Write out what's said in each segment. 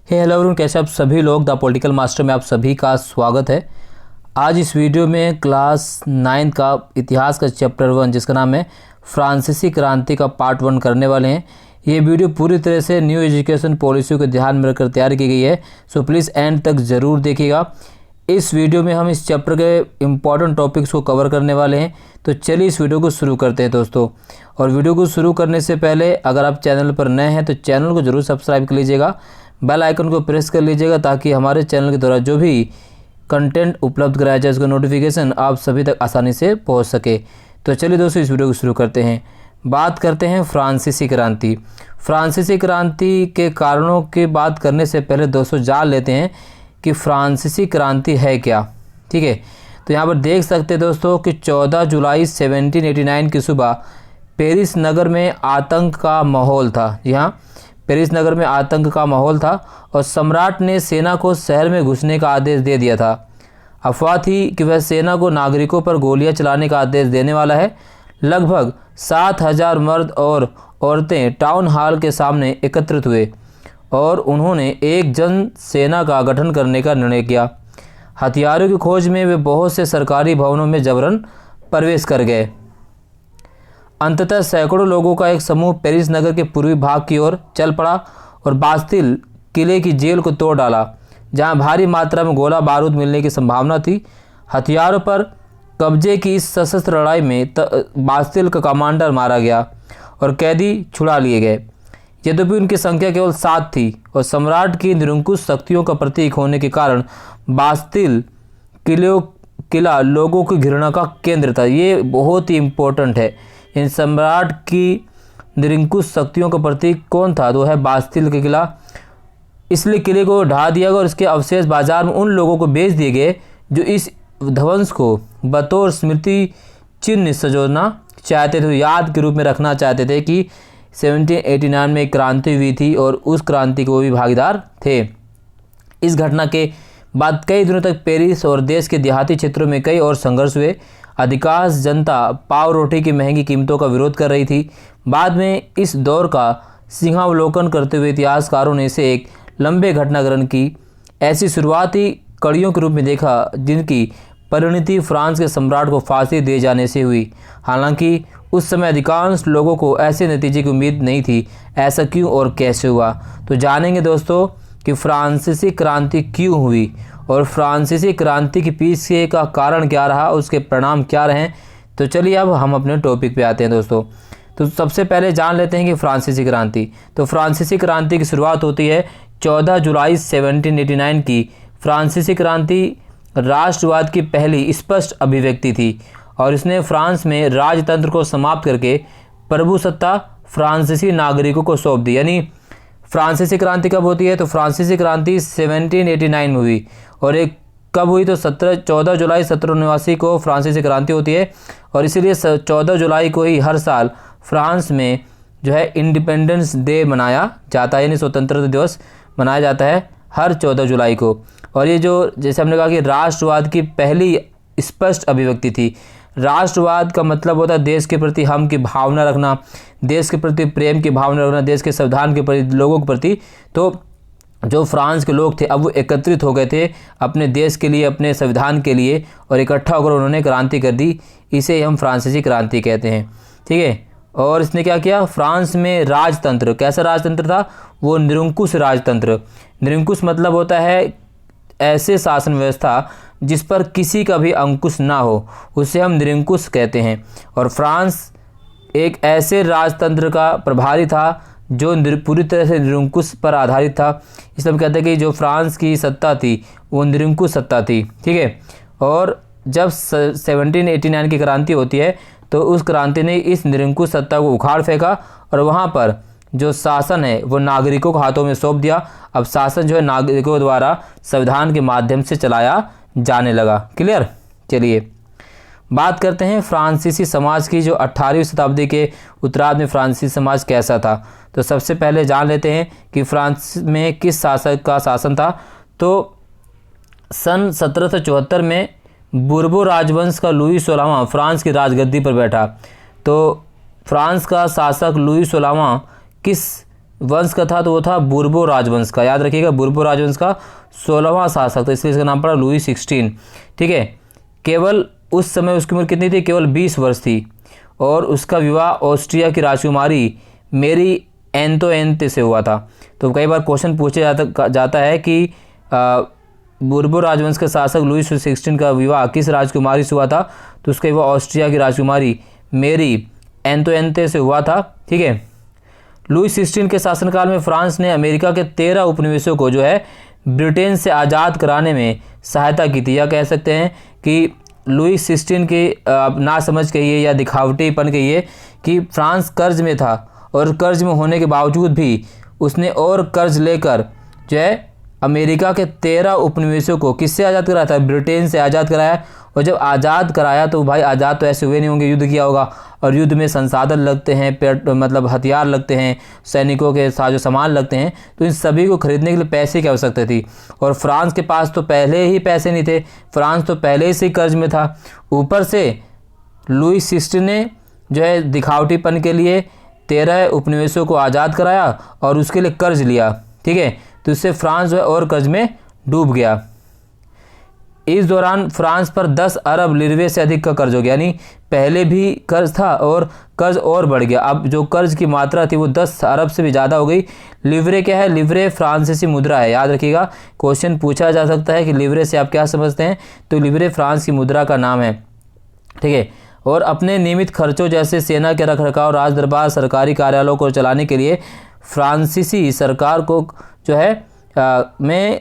Hello everyone, कैसे आप सभी लोग। द पॉलिटिकल मास्टर में आप सभी का स्वागत है। आज इस वीडियो में क्लास 9 का इतिहास का चैप्टर 1 जिसका नाम है फ्रांसीसी क्रांति का पार्ट 1 करने वाले हैं। ये वीडियो पूरी तरह से न्यू एजुकेशन पॉलिसी को ध्यान में रखकर तैयार की गई है, सो प्लीज़ एंड तक ज़रूर देखिएगा। इस वीडियो में हम इस चैप्टर के इम्पॉर्टेंट टॉपिक्स को कवर करने वाले हैं। तो चलिए इस वीडियो को शुरू करते हैं दोस्तों। और वीडियो को शुरू करने से पहले अगर आप चैनल पर नए हैं तो चैनल को ज़रूर सब्सक्राइब कर लीजिएगा, बेल आइकन को प्रेस कर लीजिएगा ताकि हमारे चैनल के द्वारा जो भी कंटेंट उपलब्ध कराया जाए उसका नोटिफिकेशन आप सभी तक आसानी से पहुंच सके। तो चलिए दोस्तों इस वीडियो को शुरू करते हैं। बात करते हैं फ्रांसीसी क्रांति। फ्रांसीसी क्रांति के कारणों की बात करने से पहले दोस्तों जान लेते हैं कि फ्रांसीसी क्रांति है क्या। ठीक है, तो यहाँ पर देख सकते हैं दोस्तों कि 14 जुलाई 1789 की सुबह पेरिस नगर में आतंक का माहौल था। जी हाँ, पेरिस नगर में आतंक का माहौल था और सम्राट ने सेना को शहर में घुसने का आदेश दे दिया था। अफवाह थी कि वह सेना को नागरिकों पर गोलियां चलाने का आदेश देने वाला है। लगभग 7,000 मर्द और औरतें टाउन हॉल के सामने एकत्रित हुए और उन्होंने एक जन सेना का गठन करने का निर्णय किया। हथियारों की खोज में वे बहुत से सरकारी भवनों में जबरन प्रवेश कर गए। अंततः सैकड़ों लोगों का एक समूह पेरिस नगर के पूर्वी भाग की ओर चल पड़ा और बास्तिल किले की जेल को तोड़ डाला, जहां भारी मात्रा में गोला बारूद मिलने की संभावना थी। हथियारों पर कब्जे की इस सशस्त्र लड़ाई में बास्तिल का कमांडर मारा गया और कैदी छुड़ा लिए गए। यद्यपि उनकी संख्या केवल 7 थी और सम्राट की निरंकुश शक्तियों का प्रतीक होने के कारण बास्तिल किला लोगों की घृणा का केंद्र था। ये बहुत ही इम्पोर्टेंट है। इन सम्राट की निरंकुश शक्तियों का प्रतीक कौन था? तो है बास्तिल का किला। इसलिए किले को ढा दिया गया और इसके अवशेष बाजार में उन लोगों को बेच दिए गए जो इस ध्वंस को बतौर स्मृति चिन्ह सजोना चाहते थे, याद के रूप में रखना चाहते थे कि 1789 में एक क्रांति हुई थी और उस क्रांति के वो भी भागीदार थे। इस घटना के बाद कई दिनों तक पेरिस और देश के देहाती क्षेत्रों में कई और संघर्ष हुए। अधिकांश जनता पाव रोटी की महंगी कीमतों का विरोध कर रही थी। बाद में इस दौर का सिंहावलोकन करते हुए इतिहासकारों ने इसे एक लंबे घटनाक्रम की ऐसी शुरुआती कड़ियों के रूप में देखा जिनकी परिणति फ्रांस के सम्राट को फांसी दिए जाने से हुई। हालांकि उस समय अधिकांश लोगों को ऐसे नतीजे की उम्मीद नहीं थी। ऐसा क्यों और कैसे हुआ, तो जानेंगे दोस्तों कि फ्रांसीसी क्रांति क्यों हुई और फ्रांसीसी क्रांति के पीछे का कारण क्या रहा, उसके परिणाम क्या रहे। तो चलिए अब हम अपने टॉपिक पे आते हैं दोस्तों। तो सबसे पहले जान लेते हैं कि फ्रांसीसी क्रांति। तो फ्रांसीसी क्रांति की शुरुआत होती है 14 जुलाई 1789 की। फ्रांसीसी क्रांति राष्ट्रवाद की पहली स्पष्ट अभिव्यक्ति थी और इसने फ्रांस में राजतंत्र को समाप्त करके प्रभुसत्ता फ्रांसीसी नागरिकों को सौंप दी। यानी फ्रांसीसी क्रांति कब होती है? तो फ्रांसीसी क्रांति 1789 में हुई और एक कब हुई? तो 14 जुलाई 1789 को फ्रांसीसी क्रांति होती है और इसीलिए 14 जुलाई को ही हर साल फ्रांस में जो है इंडिपेंडेंस डे मनाया जाता है, यानी स्वतंत्रता दिवस मनाया जाता है हर 14 जुलाई को। और ये जो जैसे हमने कहा कि राष्ट्रवाद की पहली स्पष्ट अभिव्यक्ति थी। राष्ट्रवाद का मतलब होता है देश के प्रति हम की भावना रखना, देश के प्रति प्रेम की भावना रखना, देश के संविधान के प्रति, लोगों के प्रति। तो जो फ्रांस के लोग थे अब वो एकत्रित हो गए थे अपने देश के लिए, अपने संविधान के लिए, और इकट्ठा होकर उन्होंने क्रांति कर दी। इसे हम फ्रांसीसी क्रांति कहते हैं। ठीक है, और इसने क्या किया? फ्रांस में राजतंत्र, कैसा राजतंत्र था? वो निरंकुश राजतंत्र। निरंकुश मतलब होता है ऐसे शासन व्यवस्था जिस पर किसी का भी अंकुश ना हो, उसे हम निरंकुश कहते हैं। और फ्रांस एक ऐसे राजतंत्र का प्रभारी था जो पूरी तरह से निरंकुश पर आधारित था। इसलिए हम कहते हैं कि जो फ्रांस की सत्ता थी वो निरंकुश सत्ता थी। ठीक है, और जब 1789 की क्रांति होती है तो उस क्रांति ने इस निरंकुश सत्ता को उखाड़ फेंका और वहाँ पर जो शासन है वो नागरिकों के हाथों में सौंप दिया। अब शासन जो है नागरिकों द्वारा संविधान के माध्यम से चलाया जाने लगा। क्लियर? चलिए बात करते हैं फ्रांसीसी समाज की। जो 18वीं शताब्दी के उत्तरार्ध में फ्रांसीसी समाज कैसा था, तो सबसे पहले जान लेते हैं कि फ्रांस में किस शासक का शासन था। तो सन 1774 में बुर्बो राजवंश का लुई 16वां फ्रांस की राजगद्दी पर बैठा। तो फ्रांस का शासक लुई 16वां किस वंश का था तो वो था बुर्बो राजवंश का, याद रखिएगा, बुर्बो राजवंश का 16वां शासक था, इसलिए इसका नाम पड़ा लुई 16। ठीक है, केवल उस समय उसकी उम्र कितनी थी, केवल 20 वर्ष थी, और उसका विवाह ऑस्ट्रिया की राजकुमारी मेरी एंतोएंते से हुआ था। तो कई बार क्वेश्चन पूछा जाता है कि बुर्बो राजवंश के शासक लुई 16 का विवाह किस राजकुमारी से हुआ था, तो उसका विवाह ऑस्ट्रिया की राजकुमारी मेरी एंतोएंते से हुआ था। ठीक है, लुई 16 के शासनकाल में फ्रांस ने अमेरिका के 13 उपनिवेशों को जो है ब्रिटेन से आज़ाद कराने में सहायता की थी। या कह सकते हैं कि लुई 16 की ना समझ कहिए या दिखावटीपन कहिए कि फ्रांस कर्ज में था, और कर्ज में होने के बावजूद भी उसने और कर्ज लेकर जो है अमेरिका के 13 उपनिवेशों को किससे आज़ाद कराया था, ब्रिटेन से आज़ाद कराया। और जब आज़ाद कराया तो भाई आज़ाद तो ऐसे हुए नहीं होंगे, युद्ध किया होगा, और युद्ध में संसाधन लगते हैं, मतलब हथियार लगते हैं, सैनिकों के साजो सामान लगते हैं, तो इन सभी को खरीदने के लिए पैसे की आवश्यकता थी। और फ्रांस के पास तो पहले ही पैसे नहीं थे, फ्रांस तो पहले से ही कर्ज में था। ऊपर से लुई 16 ने जो है दिखावटीपन के लिए 13 उपनिवेशों को आज़ाद कराया और उसके लिए कर्ज लिया। ठीक है, तो इससे फ्रांस जो है और कर्ज में डूब गया। इस दौरान फ्रांस पर 10 अरब लिरवे से अधिक का कर्ज हो गया, यानी पहले भी कर्ज था और कर्ज और बढ़ गया। अब जो कर्ज की मात्रा थी वो 10 अरब से भी ज़्यादा हो गई। लिवरे क्या है, लिवरे फ्रांसीसी मुद्रा है, याद रखिएगा, क्वेश्चन पूछा जा सकता है कि लिवरे से आप क्या समझते हैं, तो लिवरे फ्रांस की मुद्रा का नाम है। ठीक है, और अपने नियमित खर्चों जैसे सेना के रखरखाव, राज दरबार, सरकारी कार्यालयों को चलाने के लिए फ्रांसीसी सरकार को जो है में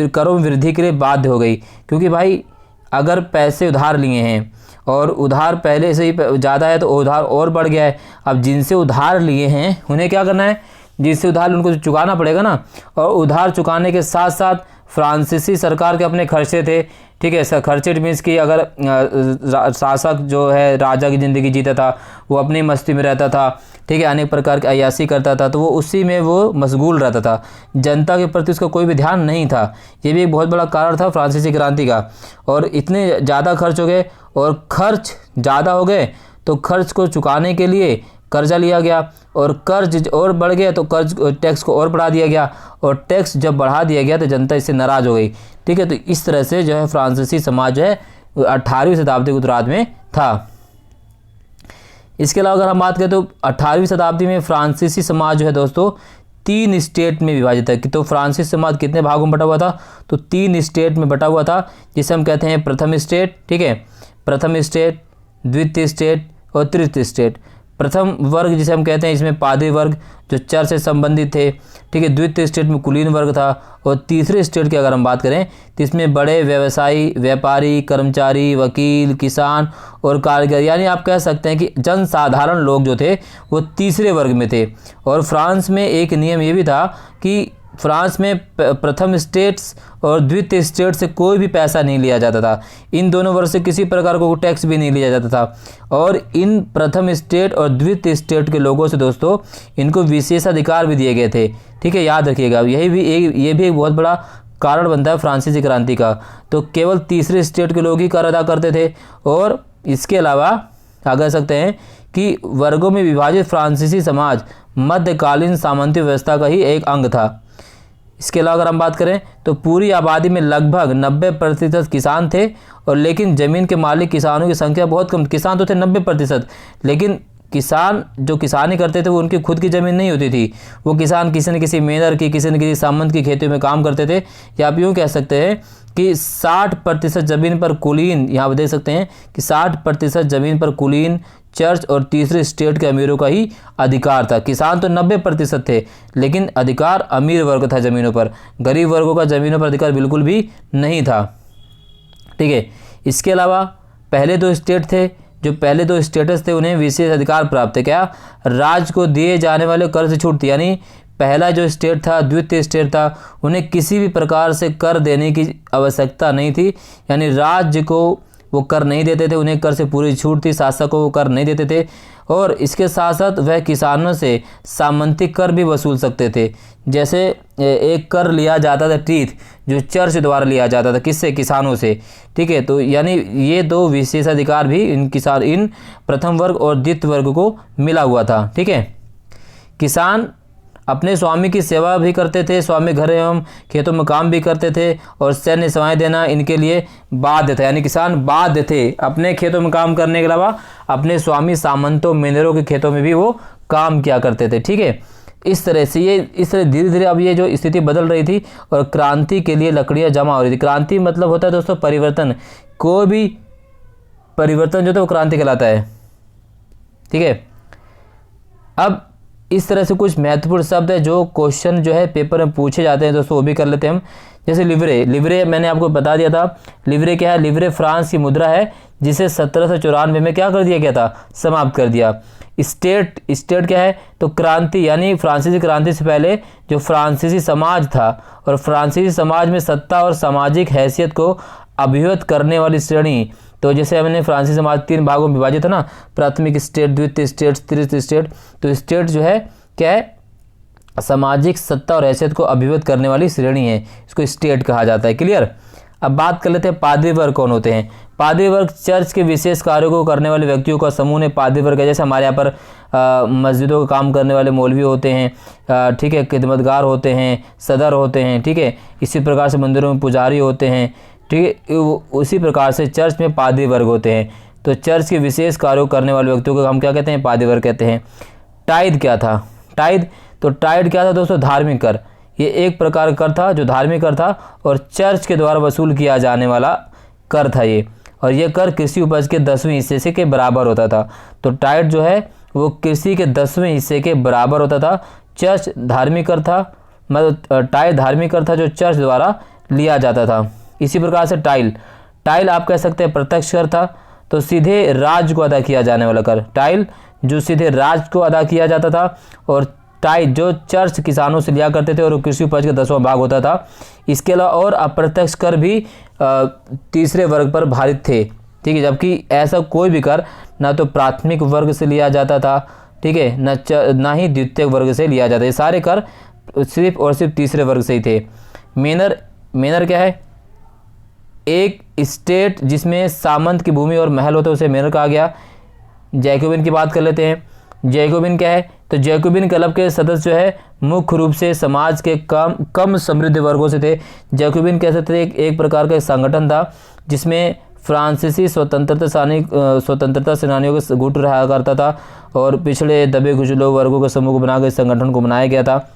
करों में वृद्धि के लिए बाध्य हो गई। क्योंकि भाई अगर पैसे उधार लिए हैं और उधार पहले से ही ज़्यादा है तो उधार और बढ़ गया है। अब जिनसे उधार लिए हैं उन्हें क्या करना है, जिनसे उधार उनको चुकाना पड़ेगा ना, और उधार चुकाने के साथ साथ फ्रांसीसी सरकार के अपने खर्चे थे। ठीक है, खर्चे मीन्स कि अगर शासक जो है राजा की ज़िंदगी जीता था, वो अपनी मस्ती में रहता था, ठीक है, अनेक प्रकार की अय्याशी करता था, तो वो उसी में वो मशगूल रहता था, जनता के प्रति उसका कोई भी ध्यान नहीं था। ये भी एक बहुत बड़ा कारण था फ्रांसीसी क्रांति का। और इतने ज़्यादा खर्च हो गए, और खर्च ज़्यादा हो गए तो खर्च को चुकाने के लिए कर्जा लिया गया, और कर्ज और बढ़ गया तो कर्ज टैक्स को और बढ़ा दिया गया, और टैक्स जब बढ़ा दिया गया तो जनता इससे नाराज़ हो गई। ठीक है, तो इस तरह से जो है फ्रांसीसी समाज जो है 18वीं शताब्दी के उत्तरार्ध में था। इसके अलावा अगर हम बात करें तो 18वीं शताब्दी में फ्रांसीसी समाज जो है दोस्तों 3 स्टेट में विभाजित है। तो फ्रांसीसी समाज कितने भागों में बटा हुआ था, तो 3 स्टेट में बटा हुआ था, जिसे हम कहते हैं प्रथम स्टेट। ठीक है, प्रथम स्टेट, द्वितीय स्टेट और तृतीय स्टेट। प्रथम वर्ग जिसे हम कहते हैं इसमें पादरी वर्ग जो चर्च से संबंधित थे। ठीक है, द्वितीय स्टेट में कुलीन वर्ग था, और तीसरे स्टेट की अगर हम बात करें तो इसमें बड़े व्यवसायी, व्यापारी, कर्मचारी, वकील, किसान और कारीगर, यानी आप कह सकते हैं कि जनसाधारण लोग जो थे वो तीसरे वर्ग में थे। और फ्रांस में एक नियम ये भी था कि फ्रांस में प्रथम स्टेट्स और द्वितीय स्टेट से कोई भी पैसा नहीं लिया जाता था, इन दोनों वर्ग से किसी प्रकार को टैक्स भी नहीं लिया जाता था। और इन प्रथम स्टेट और द्वितीय स्टेट के लोगों से दोस्तों इनको विशेषाधिकार भी दिए गए थे। ठीक है, याद रखिएगा, ये भी एक बहुत बड़ा कारण बनता है फ्रांसीसी क्रांति का। तो केवल तीसरे स्टेट के लोग ही कर अदा करते थे। और इसके अलावा कह सकते हैं कि वर्गों में विभाजित फ्रांसीसी समाज मध्यकालीन सामंती व्यवस्था का ही एक अंग था। इसके अलावा अगर हम बात करें तो पूरी आबादी में लगभग 90% किसान थे, और लेकिन ज़मीन के मालिक किसानों की संख्या बहुत कम। किसान तो थे 90%, लेकिन किसान जो किसानी करते थे वो उनकी खुद की ज़मीन नहीं होती थी। वो किसान किसी न किसी मेनर की, किसी न किसी सामंत की खेतों में काम करते थे। या आप यूँ कह सकते हैं कि 60% ज़मीन पर कुलीन, यहाँ पर देख सकते हैं कि 60% ज़मीन पर कुलीन, चर्च और तीसरे स्टेट के अमीरों का ही अधिकार था। किसान तो 90% थे, लेकिन अधिकार अमीर वर्ग था ज़मीनों पर, गरीब वर्गों का ज़मीनों पर अधिकार बिल्कुल भी नहीं था। ठीक है, इसके अलावा पहले 2 स्टेट थे, जो पहले 2 स्टेटस थे उन्हें विशेष अधिकार प्राप्त है। क्या, राज्य को दिए जाने वाले कर से छूट थी, यानी पहला जो स्टेट था, द्वितीय स्टेट था, उन्हें किसी भी प्रकार से कर देने की आवश्यकता नहीं थी, यानी राज्य को वो कर नहीं देते थे, उन्हें कर से पूरी छूट थी, शासक को वो कर नहीं देते थे। और इसके साथ साथ वह किसानों से सामंतिक कर भी वसूल सकते थे। जैसे एक कर लिया जाता था टीथ, जो चर्च द्वारा लिया जाता था, किससे, किसानों से। ठीक है, तो यानी ये 2 विशेषाधिकार भी इन प्रथम वर्ग और द्वितीय वर्ग को मिला हुआ था। ठीक है, किसान अपने स्वामी की सेवा भी करते थे, स्वामी घर एवं खेतों में काम भी करते थे और सैन्य सेवाएं देना इनके लिए बाध्य था। यानी किसान बाध्य थे अपने खेतों में काम करने के अलावा अपने स्वामी सामंतों मिनरों के खेतों में भी वो काम किया करते थे। ठीक है, इस तरह धीरे धीरे अब ये जो स्थिति बदल रही थी और क्रांति के लिए लकड़ियां जमा हो रही थी। क्रांति मतलब होता है दोस्तों परिवर्तन, कोई भी परिवर्तन जो था वो क्रांति कहलाता है। ठीक है, अब इस तरह से कुछ महत्वपूर्ण शब्द है जो क्वेश्चन जो है पेपर में पूछे जाते हैं दोस्तों, वो भी कर लेते हैं हम। जैसे लिवरे, लिवरे मैंने आपको बता दिया था, लिवरे क्या है? लिवरे फ्रांस की मुद्रा है जिसे 1794 में क्या कर दिया गया था? समाप्त कर दिया। स्टेट, स्टेट क्या है? तो क्रांति, यानी फ्रांसीसी क्रांति से पहले जो फ्रांसीसी समाज था और फ्रांसीसी समाज में सत्ता और सामाजिक हैसियत को अभिव्यक्त करने वाली श्रेणी। तो जैसे हमने फ्रांसीसी समाज 3 भागों में विभाजित है ना, प्राथमिक स्टेट, द्वितीय स्टेट, तृतीय स्टेट। तो स्टेट जो है क्या है? सामाजिक सत्ता और हैसियत को अभिव्यक्त करने वाली श्रेणी है, इसको स्टेट कहा जाता है। क्लियर? अब बात कर लेते हैं पादरी वर्ग कौन होते हैं। पादरी वर्ग चर्च के विशेष कार्यों को करने वाले व्यक्तियों का समूह ने पादरी वर्ग है। जैसे हमारे यहाँ पर मस्जिदों का काम करने वाले मौलवी होते हैं, ठीक है, खिदमतगार होते हैं, सदर होते हैं, ठीक है। इसी प्रकार से मंदिरों में पुजारी होते हैं, ठीक है। उसी प्रकार से चर्च में पादरी वर्ग होते हैं। तो चर्च के विशेष कार्यों करने वाले व्यक्तियों को हम क्या कहते हैं? पादरी वर्ग कहते हैं। टाइद क्या था? टाइद, तो टाइड क्या था दोस्तों? धार्मिक कर। ये एक प्रकार का कर था जो धार्मिक कर था और चर्च के द्वारा वसूल किया जाने वाला कर था ये, और ये कर कृषि उपज के 10वें हिस्से से के बराबर होता था। तो टाइड जो है वो कृषि के 10वें हिस्से के बराबर होता था। चर्च धार्मिक कर था, मतलब टाइड धार्मिक कर था जो चर्च द्वारा लिया जाता था। इसी प्रकार से टाइल, टाइल आप कह सकते हैं प्रत्यक्ष कर था, तो सीधे राज्य को अदा किया जाने वाला कर। टाइल जो सीधे राज्य को अदा किया जाता था, और टाइड जो चर्च किसानों से लिया करते थे और कृषि उपज का 10वां भाग होता था। इसके अलावा और अप्रत्यक्ष कर भी तीसरे वर्ग पर भारित थे, ठीक है। जबकि ऐसा कोई भी कर ना तो प्राथमिक वर्ग से लिया जाता था, ठीक है, ना ही द्वितीय वर्ग से लिया जाता। ये सारे कर सिर्फ और सिर्फ तीसरे वर्ग से ही थे। मेनर, मेनर क्या है? एक स्टेट जिसमें सामंत की भूमि और महल होते उसे मेनर कहा गया। जैकोबिन की बात कर लेते हैं। जैकोबिन क्या है? तो जैकोबिन क्लब के सदस्य जो है मुख्य रूप से समाज के कम समृद्ध वर्गों से थे। जैकोबिन कह सकते थे एक प्रकार का संगठन था जिसमें फ्रांसीसी स्वतंत्रता सेनानियों का गुट रहा करता था और पिछड़े दबे कुचले वर्गों के समूह को बनाकर इस संगठन को बनाया गया था।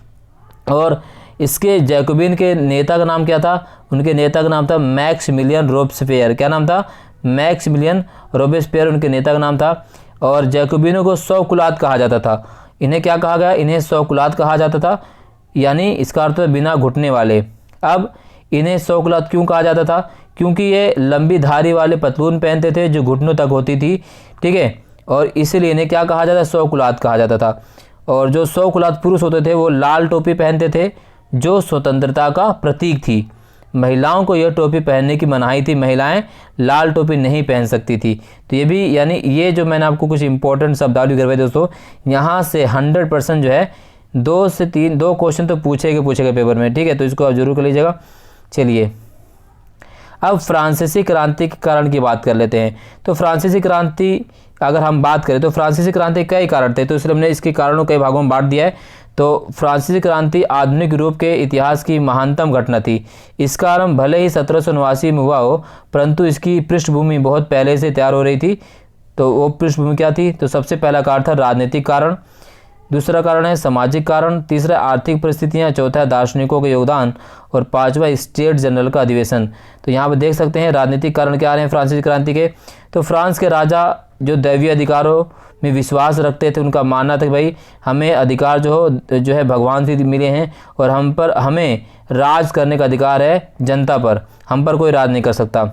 और इसके जैकोबिन के नेता का नाम क्या था? उनके नेता का नाम था मैक्सिमिलियन रोबेस्पियर। क्या नाम था? मैक्सिमिलियन रोबेस्पियर उनके नेता का नाम था। और जैकोबिनों को 100 कुलात कहा जाता था। इन्हें क्या कहा गया? इन्हें 100 कुलात कहा जाता था, यानी इसका अर्थ है बिना घुटने वाले। अब इन्हें 100 कुलात क्यों कहा जाता था? क्योंकि ये लंबी धारी वाले पतलून पहनते थे जो घुटनों तक होती थी, ठीक है, और इसलिए इन्हें क्या कहा जाता? 100 कुलात कहा जाता था। और जो 100 कुलात पुरुष होते थे वो लाल टोपी पहनते थे जो स्वतंत्रता का प्रतीक थी। महिलाओं को यह टोपी पहनने की मनाही थी, महिलाएं लाल टोपी नहीं पहन सकती थी। तो ये भी, यानी ये जो मैंने आपको कुछ इंपॉर्टेंट शब्दावली करवाई दोस्तों, यहाँ से 100% जो है 2 से 3 क्वेश्चन तो पूछेगा पेपर में, ठीक है। तो इसको आप जरूर कर लीजिएगा। चलिए अब फ्रांसीसी क्रांति के कारण की बात कर लेते हैं। तो फ्रांसीसी क्रांति अगर हम बात करें तो फ्रांसीसी क्रांति कई कारण थे, तो इसलिए हमने इसके कारणों कई भागों में बांट दिया है। तो फ्रांसीसी क्रांति आधुनिक यूरोप के इतिहास की महानतम घटना थी। इसका आरंभ भले ही 1789 में हुआ हो, परंतु इसकी पृष्ठभूमि बहुत पहले से तैयार हो रही थी। तो वो पृष्ठभूमि क्या थी? तो सबसे पहला कारण था राजनीतिक कारण, दूसरा कारण है सामाजिक कारण, तीसरा आर्थिक परिस्थितियां, चौथा दार्शनिकों का योगदान और पांचवा स्टेट जनरल का अधिवेशन। तो यहाँ पर देख सकते हैं राजनीतिक कारण क्या रहे हैं फ्रांसीसी क्रांति के। तो फ्रांस के राजा जो दैवीय अधिकारों में विश्वास रखते थे, उनका मानना था कि भाई हमें अधिकार जो है भगवान से मिले हैं और हमें राज करने का अधिकार है जनता पर, हम पर कोई राज नहीं कर सकता।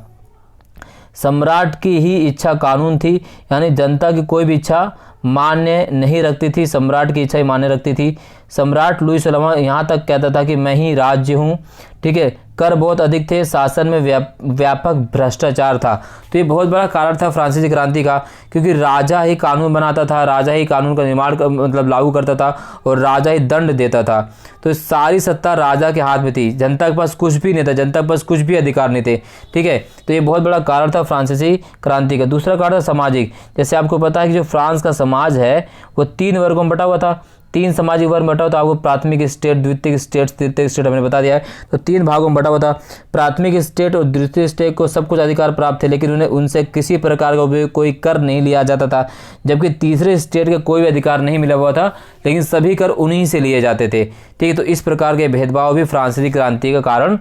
सम्राट की ही इच्छा कानून थी, यानी जनता की कोई भी इच्छा मान्य नहीं रखती थी, सम्राट की इच्छा ही मान्य रखती थी। सम्राट लुई 16वां यहाँ तक कहता था कि मैं ही राज्य हूँ, ठीक है। कर बहुत अधिक थे, शासन में व्यापक भ्रष्टाचार था। तो ये बहुत बड़ा कारण था फ्रांसीसी क्रांति का, क्योंकि राजा ही कानून बनाता था, राजा ही कानून का निर्माण मतलब लागू करता था और राजा ही दंड देता था। तो सारी सत्ता राजा के हाथ में थी, जनता के पास कुछ भी नहीं था, जनता के पास कुछ भी अधिकार नहीं थे, ठीक है। तो ये बहुत बड़ा कारण था फ्रांसीसी क्रांति का। दूसरा कारण था सामाजिक। जैसे आपको पता है कि जो फ्रांस का समाज है वो 3 वर्गों में बटा हुआ था। 3 सामाजिक वर्ग में बटा हो तो आपको प्राथमिक स्टेट, द्वितीय स्टेट, तृतीय स्टेट हमने बता दिया है। तो 3 भागों में बटा हुआ था। प्राथमिक स्टेट और द्वितीय स्टेट को सब कुछ अधिकार प्राप्त थे, लेकिन उन्हें उनसे किसी प्रकार का कोई कर नहीं लिया जाता था, जबकि तीसरे स्टेट के कोई भी अधिकार नहीं मिला हुआ था, लेकिन सभी कर उन्हीं से लिए जाते थे। ठीक है, तो इस प्रकार के भेदभाव भी फ्रांसीसी क्रांति का कारण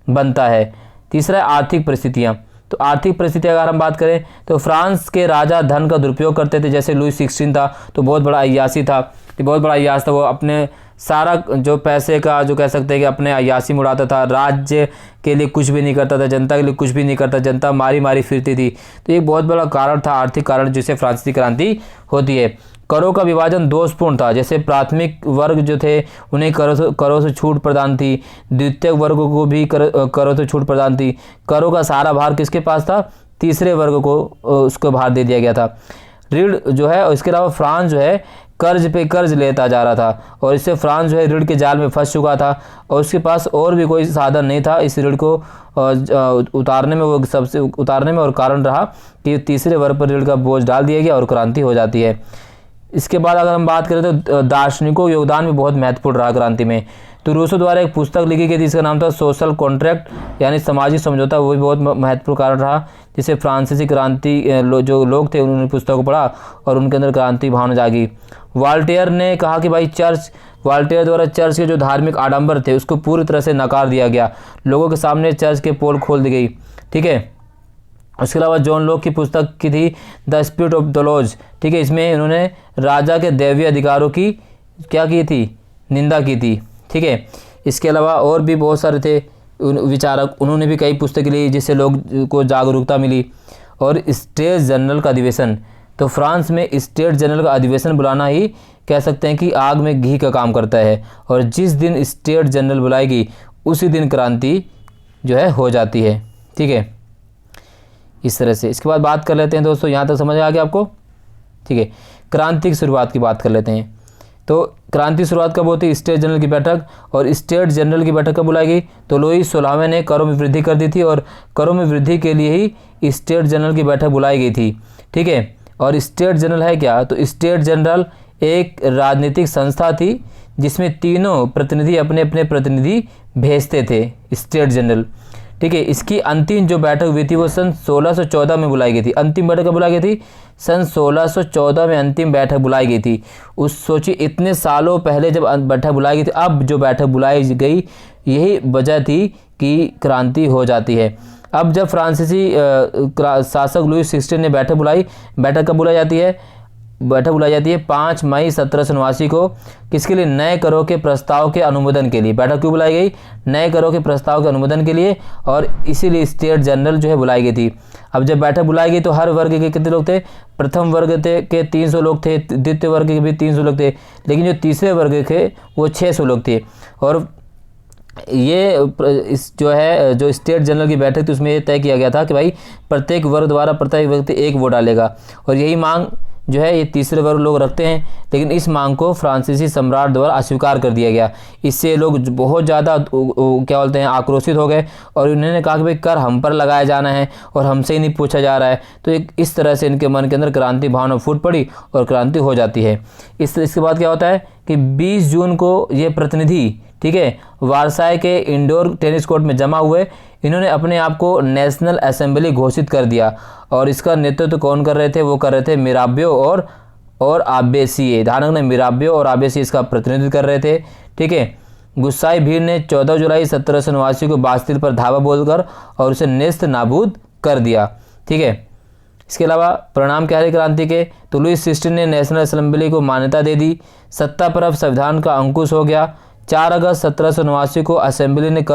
बनता है। तीसरा, आर्थिक परिस्थितियाँ। तो आर्थिक परिस्थिति अगर हम बात करें तो फ्रांस के राजा धन का दुरुपयोग करते थे। जैसे लुई 16 था तो बहुत बड़ा अय्यासी था, बहुत बड़ा अय्यास था। वो अपने सारा जो पैसे का जो कह सकते हैं कि अपने अय्यासी में उड़ाता था, राज्य के लिए कुछ भी नहीं करता था, जनता के लिए कुछ भी नहीं करता, जनता मारी मारी फिरती थी। तो एक बहुत बड़ा कारण था, आर्थिक कारण, जिससे फ्रांसीसी क्रांति होती है। करों का विभाजन दोषपूर्ण था। जैसे प्राथमिक वर्ग जो थे उन्हें करों से छूट प्रदान थी, द्वितीय वर्ग को भी करों से छूट प्रदान थी। करों का सारा भार किसके पास था? तीसरे वर्ग को उसको भार दे दिया गया था। ऋण जो है, और इसके अलावा फ्रांस जो है कर्ज पे कर्ज लेता जा रहा था, और इससे फ्रांस जो है ऋण के जाल में फंस चुका था, और उसके पास और भी कोई साधन नहीं था इस ऋण को उतारने में। वो सबसे उतारने में और कारण रहा कि तीसरे वर्ग पर ऋण का बोझ डाल दिया गया और क्रांति हो जाती है। इसके बाद अगर हम बात करें तो दार्शनिकों का योगदान भी बहुत महत्वपूर्ण रहा क्रांति में। तो रूसो द्वारा एक पुस्तक लिखी गई थी, जिसका नाम था सोशल कॉन्ट्रैक्ट, यानी सामाजिक समझौता। वो भी बहुत महत्वपूर्ण कारण रहा, जिससे फ्रांसीसी क्रांति जो लोग थे उन्होंने पुस्तक को पढ़ा और उनके अंदर क्रांति भावना जागी। वॉल्टेयर ने कहा कि भाई वॉल्टेयर द्वारा चर्च के जो धार्मिक आडंबर थे उसको पूरी तरह से नकार दिया गया। लोगों के सामने चर्च के पोल खोल दी गई। ठीक है, उसके अलावा जॉन लॉक की पुस्तक की थी the spirit of the laws. ठीक है, इसमें इन्होंने राजा के दैवीय अधिकारों की क्या की थी? निंदा की थी। ठीक है, इसके अलावा और भी बहुत सारे थे विचारक, उन्होंने भी कई पुस्तकें ली जिससे लोग को जागरूकता मिली। और स्टेट जनरल का अधिवेशन, तो फ्रांस में स्टेट जनरल का अधिवेशन बुलाना ही कह सकते हैं कि आग में घी का काम करता है, और जिस दिन स्टेट जनरल बुलाएगी उसी दिन क्रांति जो है हो जाती है। ठीक है, इस तरह से। इसके बाद बात कर लेते हैं दोस्तों, यहाँ तक समझ आ गया आपको? ठीक है, क्रांति की शुरुआत की बात कर लेते हैं। तो क्रांति शुरुआत कब होती है? स्टेट जनरल की बैठक। और स्टेट जनरल की बैठक कब बुलाई गई? तो लुई 16वें ने करों में वृद्धि कर दी थी, और करों में वृद्धि के लिए ही स्टेट जनरल की बैठक बुलाई गई थी। ठीक है, और स्टेट जनरल है क्या? तो स्टेट जनरल एक राजनीतिक संस्था थी जिसमें तीनों प्रतिनिधि अपने अपने प्रतिनिधि भेजते थे, स्टेट जनरल। ठीक है, इसकी अंतिम जो बैठक हुई थी वो सन 1614 में बुलाई गई थी। अंतिम बैठक कब बुलाई गई थी? सन 1614 में अंतिम बैठक बुलाई गई थी। उस सोचिए इतने सालों पहले जब बैठक बुलाई गई थी, अब जो बैठक बुलाई गई यही वजह थी कि क्रांति हो जाती है। अब जब फ्रांसीसी शासक लुई 16 ने बैठक बुलाई, बैठक कब बुलाई जाती है? बैठक बुलाई जाती है 5 मई 1789 को। किसके लिए? नए करों के प्रस्ताव के अनुमोदन के लिए। बैठक क्यों बुलाई गई? नए करों के प्रस्ताव के अनुमोदन के लिए, और इसीलिए स्टेट जनरल जो है बुलाई गई थी। अब जब बैठक बुलाई गई तो हर वर्ग के कितने लोग थे? प्रथम वर्ग के 300 लोग थे, द्वितीय वर्ग के भी 300 लोग थे, लेकिन जो तीसरे वर्ग के वो 600 लोग थे। और ये इस जो स्टेट जनरल की बैठक थी उसमें ये तय किया गया था कि भाई प्रत्येक वर्ग द्वारा प्रत्येक व्यक्ति एक वोट डालेगा, और यही मांग जो है ये तीसरे वर्ग लोग रखते हैं, लेकिन इस मांग को फ्रांसीसी सम्राट द्वारा अस्वीकार कर दिया गया। इससे लोग बहुत ज़्यादा क्या बोलते हैं आक्रोशित हो गए, और उन्होंने कहा कि भाई कर हम पर लगाया जाना है और हमसे ही नहीं पूछा जा रहा है। तो एक इस तरह से इनके मन के अंदर क्रांति भावना फूट पड़ी और क्रांति हो जाती है। इसके बाद क्या होता है कि 20 जून को ये प्रतिनिधि, ठीक है, वारसाई के इंडोर टेनिस कोर्ट में जमा हुए। इन्होंने अपने आप को नेशनल असेंबली घोषित कर दिया, और इसका नेतृत्व कौन कर रहे थे? वो कर रहे थे मिराबियो और आबेसिए। ध्यान रखना, मिराबियो और आबेसिए इसका प्रतिनिधित्व कर रहे थे। ठीक है, गुस्साई भीड़ ने 14 जुलाई 1789 को बास्तिल पर धावा बोलकर और उसे नेस्त नाबूद कर दिया। ठीक है, इसके अलावा परिणाम क्या है क्रांति के? तो लुई 16 ने नेशनल असेंबली को मान्यता दे दी। सत्ता पर अब संविधान का अंकुश हो गया। 4 अगस्त 1789 को असेंबली ने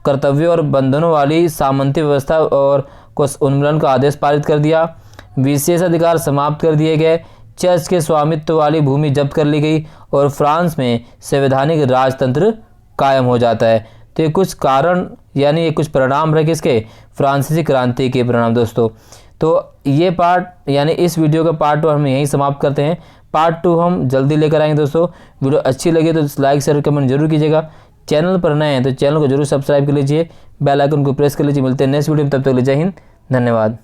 कर्तव्यों और बंधनों वाली सामंती व्यवस्था और को उन्मूलन का आदेश पारित कर दिया। विशेषाधिकार समाप्त कर दिए गए। चर्च के स्वामित्व वाली भूमि जब्त कर ली गई, और फ्रांस में संवैधानिक राजतंत्र कायम हो जाता है। तो ये कुछ कारण यानी ये कुछ परिणाम रहे किसके? फ्रांसीसी क्रांति के परिणाम दोस्तों। तो ये पार्ट यानी इस वीडियो का पार्ट 1 हम यहीं समाप्त करते हैं। पार्ट 2 हम जल्दी लेकर आएंगे दोस्तों। वीडियो अच्छी लगी तो लाइक शेयर कमेंट जरूर कीजिएगा। चैनल पर नए हैं तो चैनल को जरूर सब्सक्राइब कर लीजिए, बेल आइकन को प्रेस कर लीजिए। मिलते हैं नेक्स्ट वीडियो में, तब तक के लिए जय हिंद, धन्यवाद।